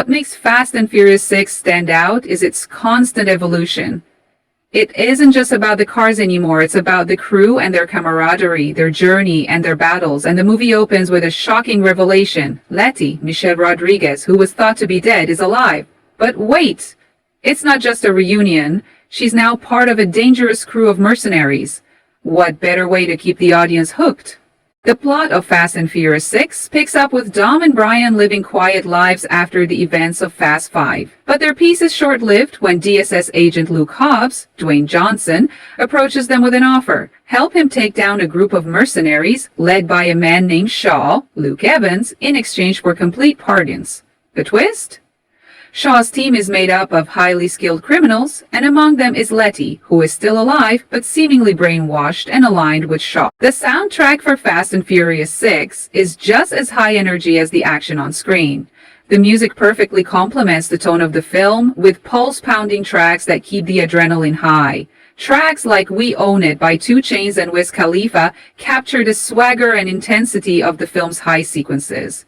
What makes Fast and Furious 6 stand out is its constant evolution. It isn't just about the cars anymore, it's about the crew and their camaraderie, their journey and their battles, and the movie opens with a shocking revelation. Letty, Michelle Rodriguez, who was thought to be dead, is alive. But wait! It's not just a reunion, she's now part of a dangerous crew of mercenaries. What better way to keep the audience hooked? The plot of Fast and Furious 6 picks up with Dom and Brian living quiet lives after the events of Fast 5. But their peace is short-lived when DSS agent Luke Hobbs, Dwayne Johnson, approaches them with an offer. Help him take down a group of mercenaries led by a man named Shaw, Luke Evans, in exchange for complete pardons. The twist? Shaw's team is made up of highly skilled criminals, and among them is Letty, who is still alive but seemingly brainwashed and aligned with Shaw. The soundtrack for Fast and Furious 6 is just as high energy as the action on screen. The music perfectly complements the tone of the film, with pulse-pounding tracks that keep the adrenaline high. Tracks like We Own It by 2 Chainz and Wiz Khalifa capture the swagger and intensity of the film's high sequences.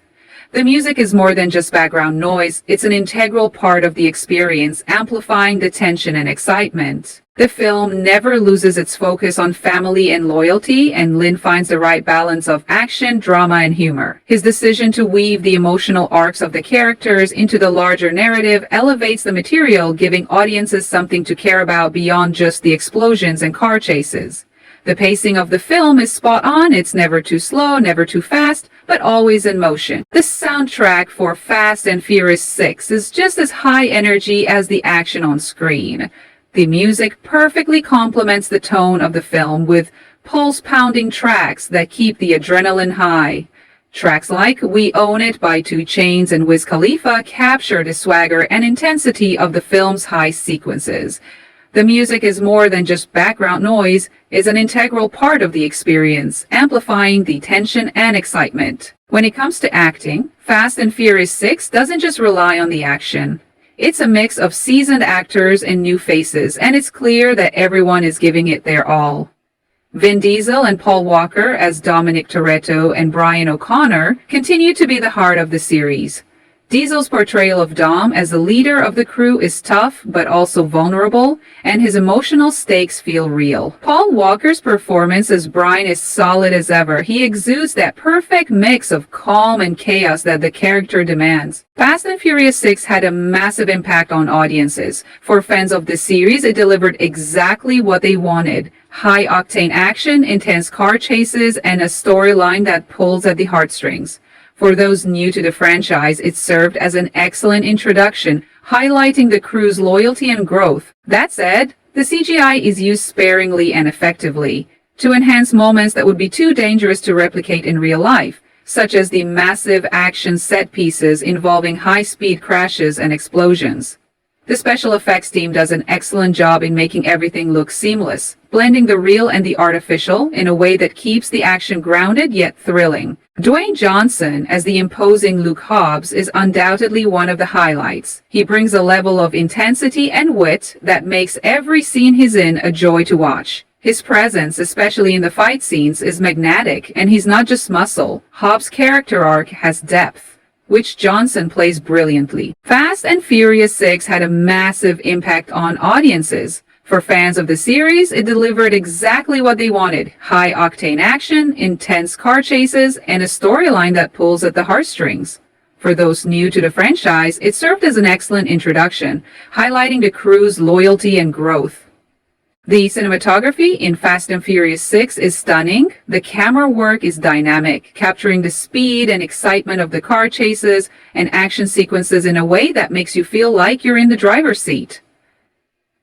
The music is more than just background noise, it's an integral part of the experience, amplifying the tension and excitement. The film never loses its focus on family and loyalty, and Lin finds the right balance of action, drama, and humor. His decision to weave the emotional arcs of the characters into the larger narrative elevates the material, giving audiences something to care about beyond just the explosions and car chases. The pacing of the film is spot on, it's never too slow, never too fast, but always in motion. The soundtrack for Fast and Furious 6 is just as high energy as the action on screen. The music perfectly complements the tone of the film with pulse-pounding tracks that keep the adrenaline high. Tracks like We Own It by 2 Chainz and Wiz Khalifa capture the swagger and intensity of the film's high sequences. The music is more than just background noise, it's an integral part of the experience, amplifying the tension and excitement. When it comes to acting, Fast and Furious 6 doesn't just rely on the action. It's a mix of seasoned actors and new faces, and it's clear that everyone is giving it their all. Vin Diesel and Paul Walker as Dominic Toretto and Brian O'Connor continue to be the heart of the series. Diesel's portrayal of Dom as the leader of the crew is tough but also vulnerable, and his emotional stakes feel real. Paul Walker's performance as Brian is solid as ever. He exudes that perfect mix of calm and chaos that the character demands. Fast and Furious 6 had a massive impact on audiences. For fans of the series, it delivered exactly what they wanted. High-octane action, intense car chases, and a storyline that pulls at the heartstrings. For those new to the franchise, it served as an excellent introduction, highlighting the crew's loyalty and growth. That said, the CGI is used sparingly and effectively to enhance moments that would be too dangerous to replicate in real life, such as the massive action set pieces involving high-speed crashes and explosions. The special effects team does an excellent job in making everything look seamless, blending the real and the artificial in a way that keeps the action grounded yet thrilling. Dwayne Johnson as the imposing Luke Hobbs is undoubtedly one of the highlights. He brings a level of intensity and wit that makes every scene he's in a joy to watch. His presence, especially in the fight scenes, is magnetic, and he's not just muscle. Hobbs' character arc has depth, which Johnson plays brilliantly. Fast and Furious 6 had a massive impact on audiences. For fans of the series, it delivered exactly what they wanted: high-octane action, intense car chases, and a storyline that pulls at the heartstrings. For those new to the franchise, it served as an excellent introduction, highlighting the crew's loyalty and growth. The cinematography in Fast and Furious 6 is stunning. The camera work is dynamic, capturing the speed and excitement of the car chases and action sequences in a way that makes you feel like you're in the driver's seat.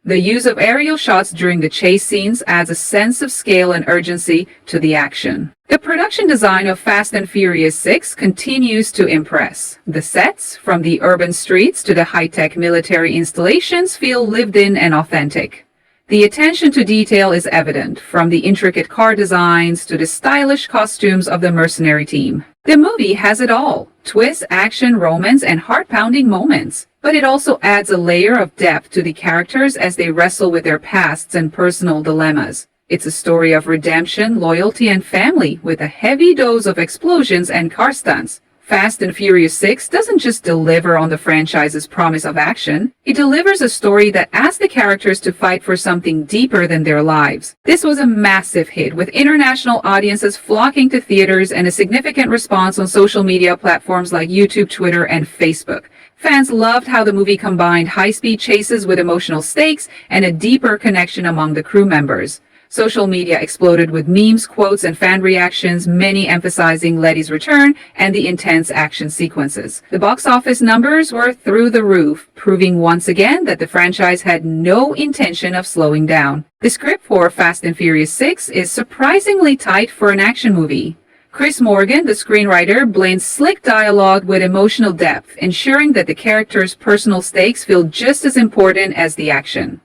The use of aerial shots during the chase scenes adds a sense of scale and urgency to the action. The production design of Fast and Furious 6 continues to impress. The sets, from the urban streets to the high-tech military installations, feel lived in and authentic. The attention to detail is evident, from the intricate car designs to the stylish costumes of the mercenary team. The movie has it all: twists, action, romance, and heart-pounding moments. But it also adds a layer of depth to the characters as they wrestle with their pasts and personal dilemmas. It's a story of redemption, loyalty, and family, with a heavy dose of explosions and car stunts. Fast and Furious 6 doesn't just deliver on the franchise's promise of action, it delivers a story that asks the characters to fight for something deeper than their lives. This was a massive hit, with international audiences flocking to theaters and a significant response on social media platforms like YouTube, Twitter, and Facebook. Fans loved how the movie combined high-speed chases with emotional stakes and a deeper connection among the crew members. Social media exploded with memes, quotes, and fan reactions, many emphasizing Letty's return and the intense action sequences. The box office numbers were through the roof, proving once again that the franchise had no intention of slowing down. The script for Fast and Furious 6 is surprisingly tight for an action movie. Chris Morgan, the screenwriter, blends slick dialogue with emotional depth, ensuring that the characters' personal stakes feel just as important as the action.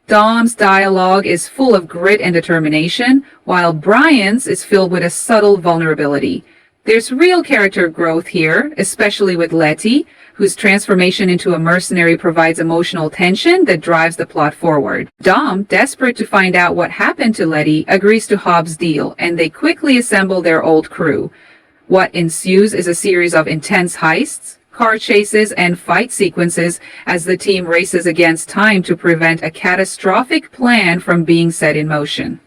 Dom's dialogue is full of grit and determination, while Brian's is filled with a subtle vulnerability. There's real character growth here, especially with Letty, whose transformation into a mercenary provides emotional tension that drives the plot forward. Dom, desperate to find out what happened to Letty, agrees to Hobbs' deal, and they quickly assemble their old crew. What ensues is a series of intense heists, car chases, and fight sequences as the team races against time to prevent a catastrophic plan from being set in motion.